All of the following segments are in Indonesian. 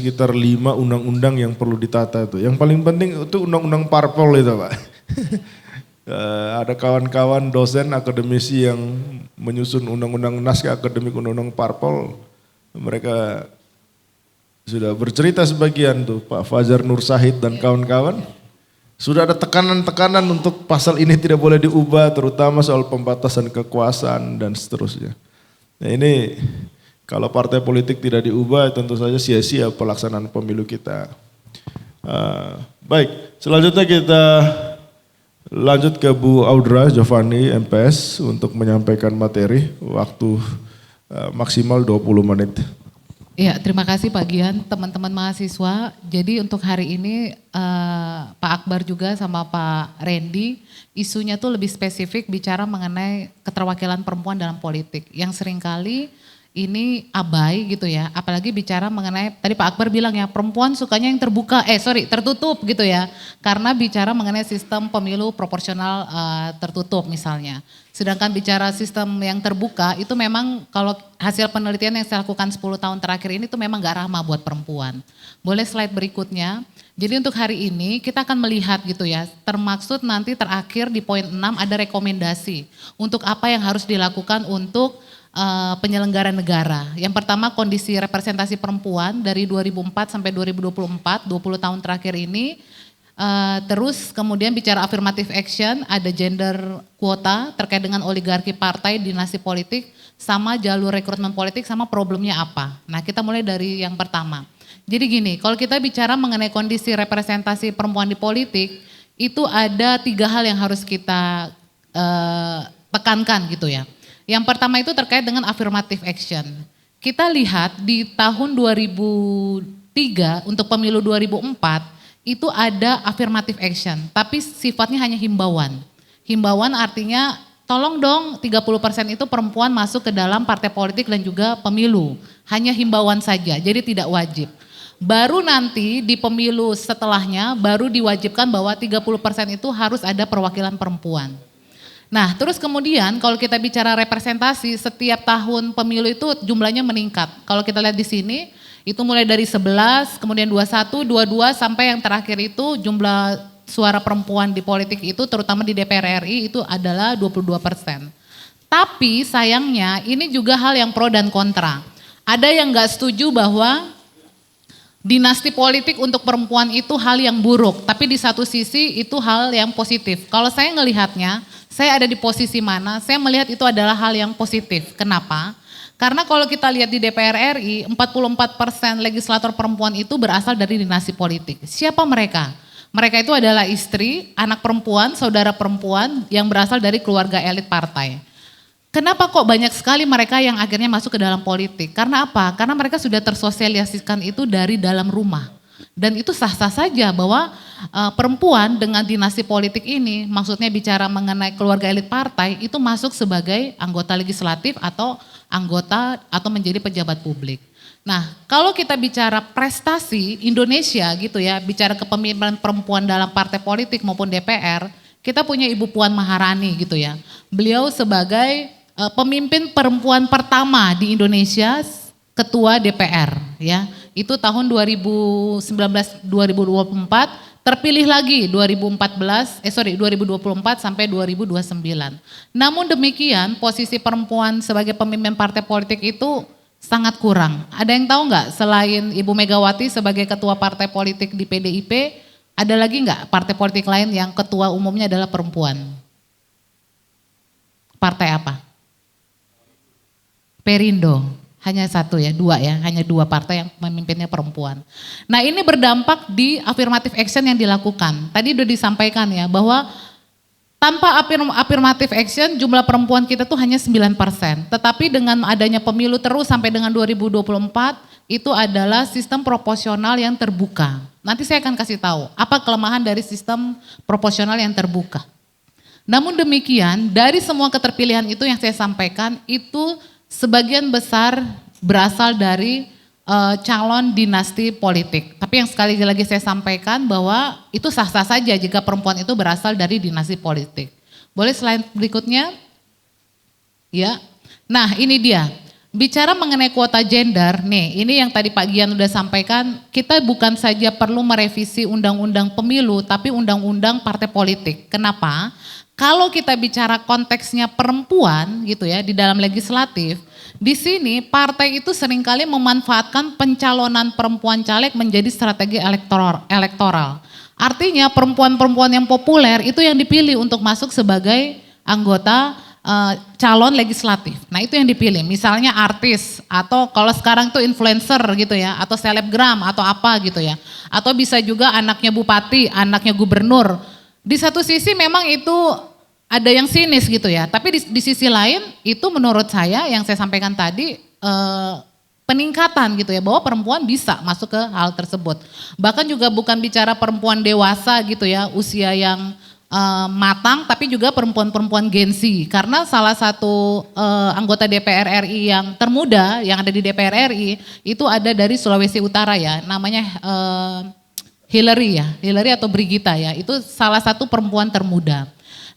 sekitar 5 undang-undang yang perlu ditata itu. Yang paling penting itu undang-undang parpol itu Pak. Ada kawan-kawan dosen akademisi yang menyusun undang-undang naskah akademik undang-undang parpol. Mereka sudah bercerita sebagian tuh Pak Fajar Nur Syahid dan kawan-kawan. Sudah ada tekanan-tekanan untuk pasal ini tidak boleh diubah terutama soal pembatasan kekuasaan dan seterusnya. Nah ini kalau partai politik tidak diubah tentu saja sia-sia pelaksanaan pemilu kita. Baik, selanjutnya kita lanjut ke Bu Audra Jovani MPS untuk menyampaikan materi, waktu maksimal 20 menit. Ya, terima kasih Pak Gian, teman-teman mahasiswa. Jadi untuk hari ini Pak Akbar juga sama Pak Randy, isunya tuh lebih spesifik bicara mengenai keterwakilan perempuan dalam politik. Yang seringkali ini abai gitu ya, apalagi bicara mengenai, tadi Pak Akbar bilang ya perempuan sukanya yang tertutup gitu ya. Karena bicara mengenai sistem pemilu proporsional tertutup misalnya. Sedangkan bicara sistem yang terbuka itu memang kalau hasil penelitian yang saya lakukan 10 tahun terakhir ini itu memang gak ramah buat perempuan. Boleh slide berikutnya. Jadi untuk hari ini kita akan melihat gitu ya, termaksud nanti terakhir di poin 6 ada rekomendasi untuk apa yang harus dilakukan untuk penyelenggara negara. Yang pertama kondisi representasi perempuan dari 2004 sampai 2024, 20 tahun terakhir ini. Terus kemudian bicara affirmative action, ada gender quota terkait dengan oligarki partai, dinasti politik, sama jalur rekrutmen politik, sama problemnya apa. Nah kita mulai dari yang pertama. Jadi gini, kalau kita bicara mengenai kondisi representasi perempuan di politik, itu ada 3 hal yang harus kita tekankan gitu ya. Yang pertama itu terkait dengan affirmative action. Kita lihat di tahun 2003 untuk pemilu 2004 itu ada affirmative action, tapi sifatnya hanya himbauan. Himbauan artinya tolong dong 30% itu perempuan masuk ke dalam partai politik dan juga pemilu. Hanya himbauan saja, jadi tidak wajib. Baru nanti di pemilu setelahnya baru diwajibkan bahwa 30% itu harus ada perwakilan perempuan. Nah terus kemudian kalau kita bicara representasi setiap tahun pemilu itu jumlahnya meningkat. Kalau kita lihat di sini itu mulai dari 11, kemudian 21, 22 sampai yang terakhir itu jumlah suara perempuan di politik itu terutama di DPR RI itu adalah 22%. Tapi sayangnya ini juga hal yang pro dan kontra. Ada yang gak setuju bahwa dinasti politik untuk perempuan itu hal yang buruk, tapi di satu sisi itu hal yang positif. Kalau saya ngelihatnya, saya ada di posisi mana, saya melihat itu adalah hal yang positif. Kenapa? Karena kalau kita lihat di DPR RI, 44% legislator perempuan itu berasal dari dinasti politik. Siapa mereka? Mereka itu adalah istri, anak perempuan, saudara perempuan yang berasal dari keluarga elit partai. Kenapa kok banyak sekali mereka yang akhirnya masuk ke dalam politik? Karena apa? Karena mereka sudah tersosialisasikan itu dari dalam rumah. Dan itu sah-sah saja bahwa perempuan dengan dinasti politik ini, maksudnya bicara mengenai keluarga elit partai, itu masuk sebagai anggota legislatif atau anggota atau menjadi pejabat publik. Nah kalau kita bicara prestasi Indonesia gitu ya, bicara kepemimpinan perempuan dalam partai politik maupun DPR, kita punya Ibu Puan Maharani gitu ya. Beliau sebagai pemimpin perempuan pertama di Indonesia, ketua DPR ya. Itu tahun 2019-2024, terpilih lagi 2024 sampai 2029. Namun demikian posisi perempuan sebagai pemimpin partai politik itu sangat kurang. Ada yang tahu nggak selain Ibu Megawati sebagai ketua partai politik di PDIP, ada lagi nggak partai politik lain yang ketua umumnya adalah perempuan? Partai apa? Perindo. Hanya satu ya, hanya dua partai yang memimpinnya perempuan. Nah ini berdampak di affirmative action yang dilakukan. Tadi sudah disampaikan ya bahwa tanpa affirmative action jumlah perempuan kita tuh hanya 9%. Tetapi dengan adanya pemilu terus sampai dengan 2024 itu adalah sistem proporsional yang terbuka. Nanti saya akan kasih tahu apa kelemahan dari sistem proporsional yang terbuka. Namun demikian dari semua keterpilihan itu yang saya sampaikan itu sebagian besar berasal dari calon dinasti politik. Tapi yang sekali lagi saya sampaikan bahwa itu sah-sah saja jika perempuan itu berasal dari dinasti politik. Boleh slide berikutnya? Ya. Nah ini dia. Bicara mengenai kuota gender, nih ini yang tadi Pak Gian udah sampaikan, kita bukan saja perlu merevisi undang-undang pemilu, tapi undang-undang partai politik. Kenapa? Kalau kita bicara konteksnya perempuan gitu ya di dalam legislatif, di sini partai itu seringkali memanfaatkan pencalonan perempuan caleg menjadi strategi elektoral. Artinya perempuan-perempuan yang populer itu yang dipilih untuk masuk sebagai anggota calon legislatif. Nah itu yang dipilih, misalnya artis atau kalau sekarang itu influencer gitu ya, atau selebgram atau apa gitu ya. Atau bisa juga anaknya bupati, anaknya gubernur. Di satu sisi memang itu ada yang sinis gitu ya, tapi di sisi lain itu menurut saya yang saya sampaikan tadi peningkatan gitu ya, bahwa perempuan bisa masuk ke hal tersebut. Bahkan juga bukan bicara perempuan dewasa gitu ya, usia yang matang, tapi juga perempuan-perempuan Gen Z. Karena salah satu anggota DPR RI yang termuda yang ada di DPR RI itu ada dari Sulawesi Utara ya, namanya Hillary atau Brigita ya, itu salah satu perempuan termuda.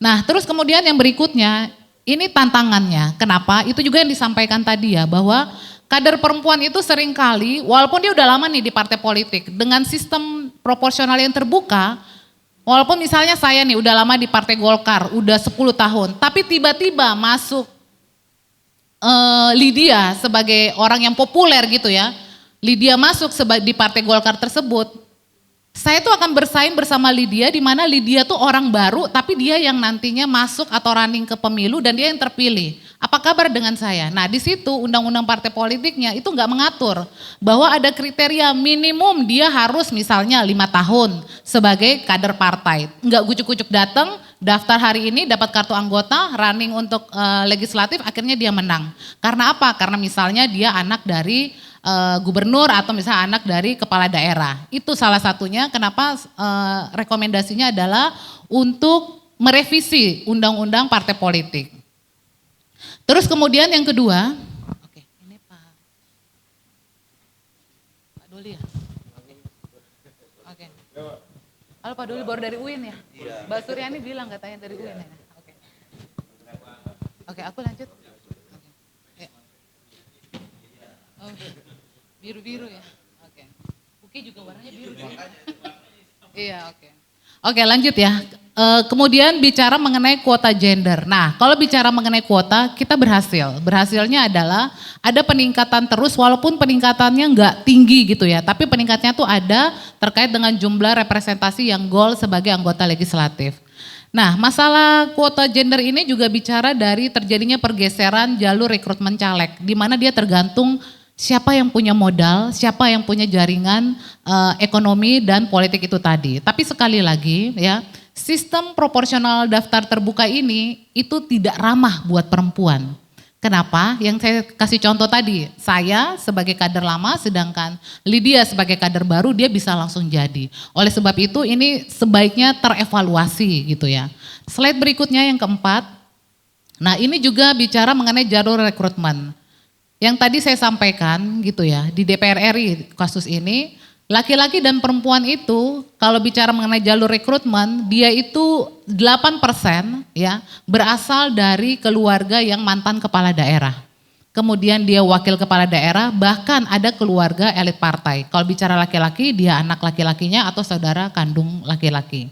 Nah terus kemudian yang berikutnya, ini tantangannya, kenapa? Itu juga yang disampaikan tadi ya, bahwa kader perempuan itu seringkali, walaupun dia udah lama nih di partai politik, dengan sistem proporsional yang terbuka, walaupun misalnya saya nih udah lama di Partai Golkar, udah 10 tahun, tapi tiba-tiba masuk Lydia sebagai orang yang populer gitu ya, Lydia masuk di Partai Golkar tersebut, saya tuh akan bersaing bersama Lydia, di mana Lydia tuh orang baru, tapi dia yang nantinya masuk atau running ke pemilu dan dia yang terpilih. Apa kabar dengan saya? Nah di situ undang-undang partai politiknya itu nggak mengatur bahwa ada kriteria minimum dia harus misalnya 5 tahun sebagai kader partai. Nggak kucuk-kucuk datang, daftar hari ini dapat kartu anggota, running untuk legislatif, akhirnya dia menang. Karena apa? Karena misalnya dia anak dari gubernur atau misalnya anak dari kepala daerah. Itu salah satunya kenapa rekomendasinya adalah untuk merevisi undang-undang partai politik. Terus kemudian yang kedua, oke, ini Pak Doli ya? Oke. Halo Pak Doli baru dari UIN ya? Iya. Mbak Suryani bilang katanya dari UIN ya? Oke. Oke, aku lanjut. Oke. Oh, biru-biru ya? Oke. Uki juga warnanya biru. Iya, oke. Oke lanjut ya, kemudian bicara mengenai kuota gender. Nah kalau bicara mengenai kuota kita berhasilnya adalah ada peningkatan terus walaupun peningkatannya nggak tinggi gitu ya. Tapi peningkatnya tuh ada terkait dengan jumlah representasi yang goal sebagai anggota legislatif. Nah masalah kuota gender ini juga bicara dari terjadinya pergeseran jalur rekrutmen caleg. Di mana dia tergantung siapa yang punya modal, siapa yang punya jaringan ekonomi dan politik itu tadi. Tapi sekali lagi ya, sistem proporsional daftar terbuka ini itu tidak ramah buat perempuan. Kenapa? Yang saya kasih contoh tadi, saya sebagai kader lama sedangkan Lydia sebagai kader baru dia bisa langsung jadi. Oleh sebab itu ini sebaiknya terevaluasi gitu ya. Slide berikutnya yang keempat, nah ini juga bicara mengenai jalur rekrutmen. Yang tadi saya sampaikan gitu ya, di DPR RI kasus ini, laki-laki dan perempuan itu kalau bicara mengenai jalur rekrutmen, dia itu 8% ya berasal dari keluarga yang mantan kepala daerah. Kemudian dia wakil kepala daerah, bahkan ada keluarga elit partai. Kalau bicara laki-laki, dia anak laki-lakinya atau saudara kandung laki-laki.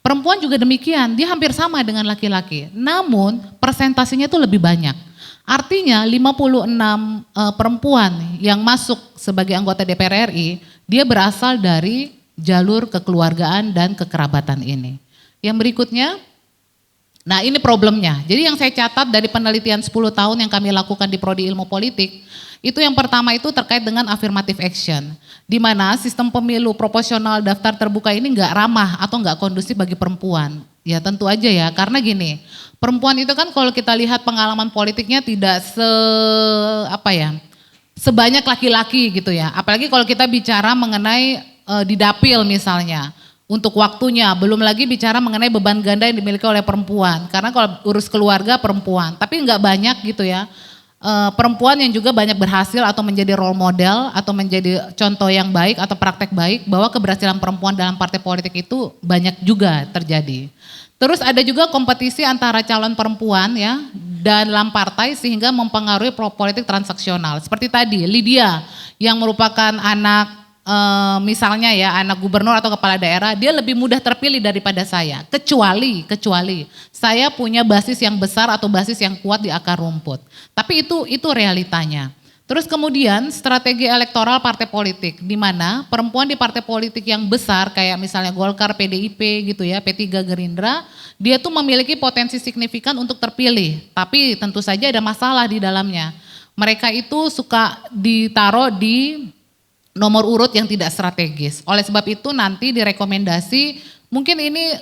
Perempuan juga demikian, dia hampir sama dengan laki-laki, namun persentasenya itu lebih banyak. Artinya 56 perempuan yang masuk sebagai anggota DPR RI, dia berasal dari jalur kekeluargaan dan kekerabatan ini. Yang berikutnya, nah ini problemnya. Jadi yang saya catat dari penelitian 10 tahun yang kami lakukan di Prodi Ilmu Politik, itu yang pertama itu terkait dengan affirmative action. Di mana sistem pemilu proporsional daftar terbuka ini nggak ramah atau nggak kondusif bagi perempuan. Ya tentu aja ya, karena gini, perempuan itu kan kalau kita lihat pengalaman politiknya tidak sebanyak laki-laki gitu ya. Apalagi kalau kita bicara mengenai di dapil misalnya, untuk waktunya, belum lagi bicara mengenai beban ganda yang dimiliki oleh perempuan. Karena kalau urus keluarga perempuan, tapi nggak banyak gitu ya perempuan yang juga banyak berhasil atau menjadi role model atau menjadi contoh yang baik atau praktek baik bahwa keberhasilan perempuan dalam partai politik itu banyak juga terjadi. Terus ada juga kompetisi antara calon perempuan ya dalam partai sehingga mempengaruhi politik transaksional. Seperti tadi Lydia yang merupakan anak misalnya ya anak gubernur atau kepala daerah, dia lebih mudah terpilih daripada saya. Kecuali saya punya basis yang besar atau basis yang kuat di akar rumput. Tapi itu realitanya. Terus kemudian strategi elektoral partai politik, di mana perempuan di partai politik yang besar kayak misalnya Golkar, PDIP gitu ya, P3 Gerindra, dia tuh memiliki potensi signifikan untuk terpilih. Tapi tentu saja ada masalah di dalamnya. Mereka itu suka ditaruh di nomor urut yang tidak strategis. Oleh sebab itu nanti direkomendasi, mungkin ini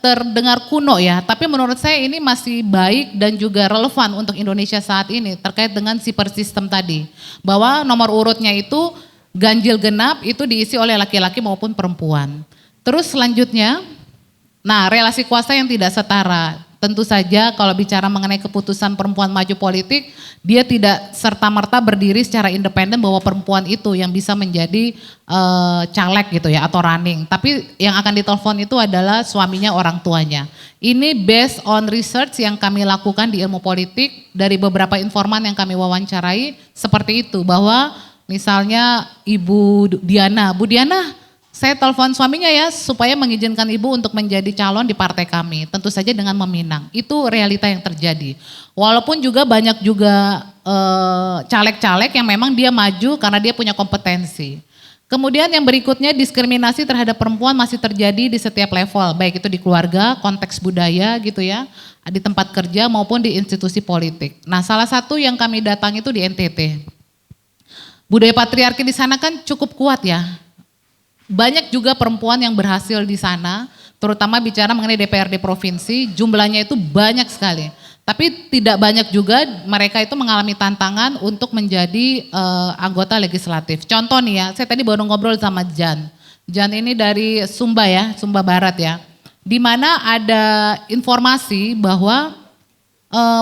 terdengar kuno ya, tapi menurut saya ini masih baik dan juga relevan untuk Indonesia saat ini terkait dengan super system tadi. Bahwa nomor urutnya itu ganjil genap itu diisi oleh laki-laki maupun perempuan. Terus selanjutnya, nah relasi kuasa yang tidak setara. Tentu saja kalau bicara mengenai keputusan perempuan maju politik, dia tidak serta-merta berdiri secara independen bahwa perempuan itu yang bisa menjadi caleg gitu ya atau running. Tapi yang akan ditelepon itu adalah suaminya, orang tuanya. Ini based on research yang kami lakukan di ilmu politik dari beberapa informan yang kami wawancarai seperti itu, bahwa misalnya Ibu Diana, Bu Diana, saya telepon suaminya ya supaya mengizinkan ibu untuk menjadi calon di partai kami. Tentu saja dengan meminang. Itu realita yang terjadi. Walaupun juga banyak juga caleg-caleg yang memang dia maju karena dia punya kompetensi. Kemudian yang berikutnya diskriminasi terhadap perempuan masih terjadi di setiap level. Baik itu di keluarga, konteks budaya gitu ya. Di tempat kerja maupun di institusi politik. Nah salah satu yang kami datang itu di NTT. Budaya patriarki di sana kan cukup kuat ya. Banyak juga perempuan yang berhasil di sana, terutama bicara mengenai DPRD provinsi, jumlahnya itu banyak sekali. Tapi tidak banyak juga mereka itu mengalami tantangan untuk menjadi anggota legislatif. Contoh nih ya, saya tadi baru ngobrol sama Jan. Jan ini dari Sumba ya, Sumba Barat ya. Di mana ada informasi bahwa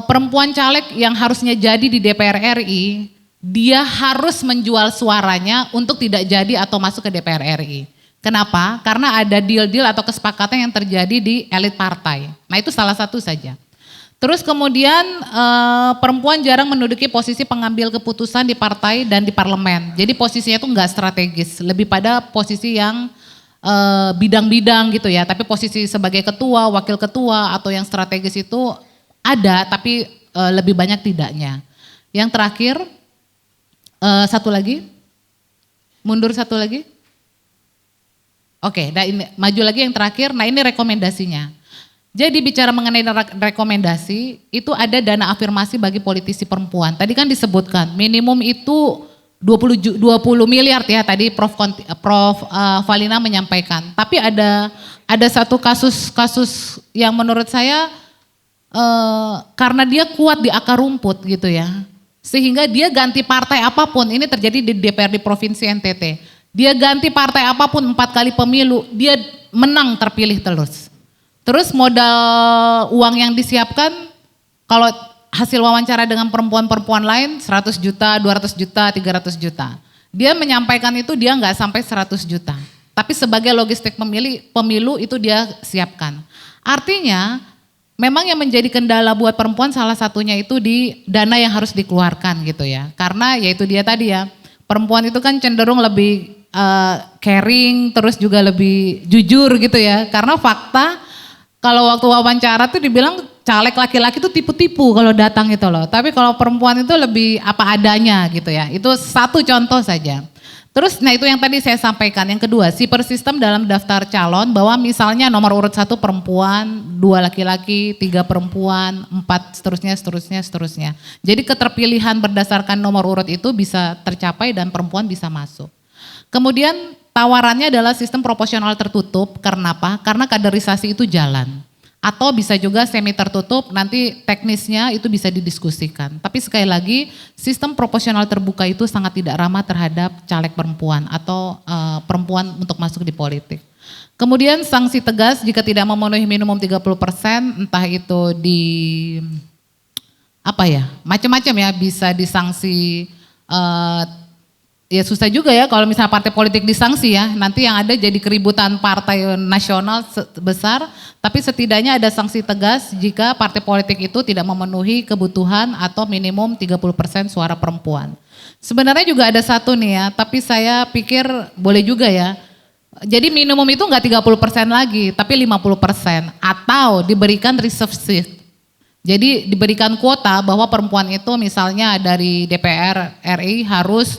perempuan caleg yang harusnya jadi di DPR RI, dia harus menjual suaranya untuk tidak jadi atau masuk ke DPR RI. Kenapa? Karena ada deal-deal atau kesepakatan yang terjadi di elit partai. Nah itu salah satu saja. Terus kemudian perempuan jarang menduduki posisi pengambil keputusan di partai dan di parlemen. Jadi posisinya itu enggak strategis, lebih pada posisi yang bidang-bidang gitu ya. Tapi posisi sebagai ketua, wakil ketua atau yang strategis itu ada tapi lebih banyak tidaknya. Yang terakhir, satu lagi, mundur satu lagi. Oke, nah ini maju lagi yang terakhir. Nah ini rekomendasinya. Jadi bicara mengenai rekomendasi, itu ada dana afirmasi bagi politisi perempuan. Tadi kan disebutkan minimum itu 20 miliar ya tadi Prof. Valina menyampaikan. Tapi ada satu kasus yang menurut saya karena dia kuat di akar rumput gitu ya. Sehingga dia ganti partai apapun, ini terjadi di DPRD Provinsi NTT. Dia ganti partai apapun 4 kali pemilu, dia menang terpilih terus. Terus modal uang yang disiapkan, kalau hasil wawancara dengan perempuan-perempuan lain 100 juta, 200 juta, 300 juta. Dia menyampaikan itu dia nggak sampai 100 juta. Tapi sebagai logistik pemilu itu dia siapkan. Artinya memang yang menjadi kendala buat perempuan salah satunya itu di dana yang harus dikeluarkan gitu ya. Karena ya itu dia tadi ya, perempuan itu kan cenderung lebih caring, terus juga lebih jujur gitu ya. Karena fakta kalau waktu wawancara tuh dibilang caleg laki-laki tuh tipu-tipu kalau datang itu loh. Tapi kalau perempuan itu lebih apa adanya gitu ya. Itu satu contoh saja. Terus nah itu yang tadi saya sampaikan. Yang kedua, super system dalam daftar calon bahwa misalnya nomor urut 1 perempuan, 2 laki-laki, 3 perempuan, 4 seterusnya. Jadi keterpilihan berdasarkan nomor urut itu bisa tercapai dan perempuan bisa masuk. Kemudian tawarannya adalah sistem proporsional tertutup. Karena apa? Karena kaderisasi itu jalan. Atau bisa juga semi tertutup, nanti teknisnya itu bisa didiskusikan. Tapi sekali lagi, sistem proporsional terbuka itu sangat tidak ramah terhadap caleg perempuan atau perempuan untuk masuk di politik. Kemudian sanksi tegas jika tidak memenuhi minimum 30%, entah itu di apa ya, macam-macam ya, bisa disanksi, ya susah juga ya kalau misalnya partai politik disanksi ya, nanti yang ada jadi keributan partai nasional besar, tapi setidaknya ada sanksi tegas jika partai politik itu tidak memenuhi kebutuhan atau minimum 30% suara perempuan. Sebenarnya juga ada satu nih ya, tapi saya pikir boleh juga ya. Jadi minimum itu enggak 30% lagi, tapi 50% atau diberikan reserve seat. Jadi diberikan kuota bahwa perempuan itu misalnya dari DPR RI harus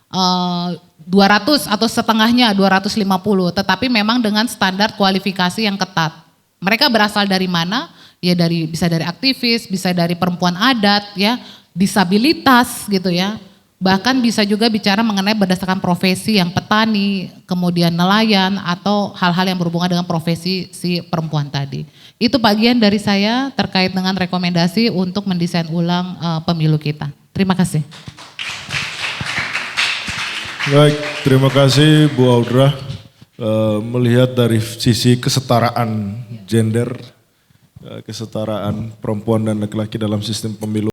200 atau setengahnya 250, tetapi memang dengan standar kualifikasi yang ketat. Mereka berasal dari mana? Ya bisa dari aktivis, bisa dari perempuan adat ya, disabilitas gitu ya. Bahkan bisa juga bicara mengenai berdasarkan profesi yang petani, kemudian nelayan atau hal-hal yang berhubungan dengan profesi si perempuan tadi. Itu bagian dari saya terkait dengan rekomendasi untuk mendesain ulang pemilu kita. Terima kasih. Baik, terima kasih Bu Audra. Melihat dari sisi kesetaraan gender, kesetaraan perempuan dan laki-laki dalam sistem pemilu.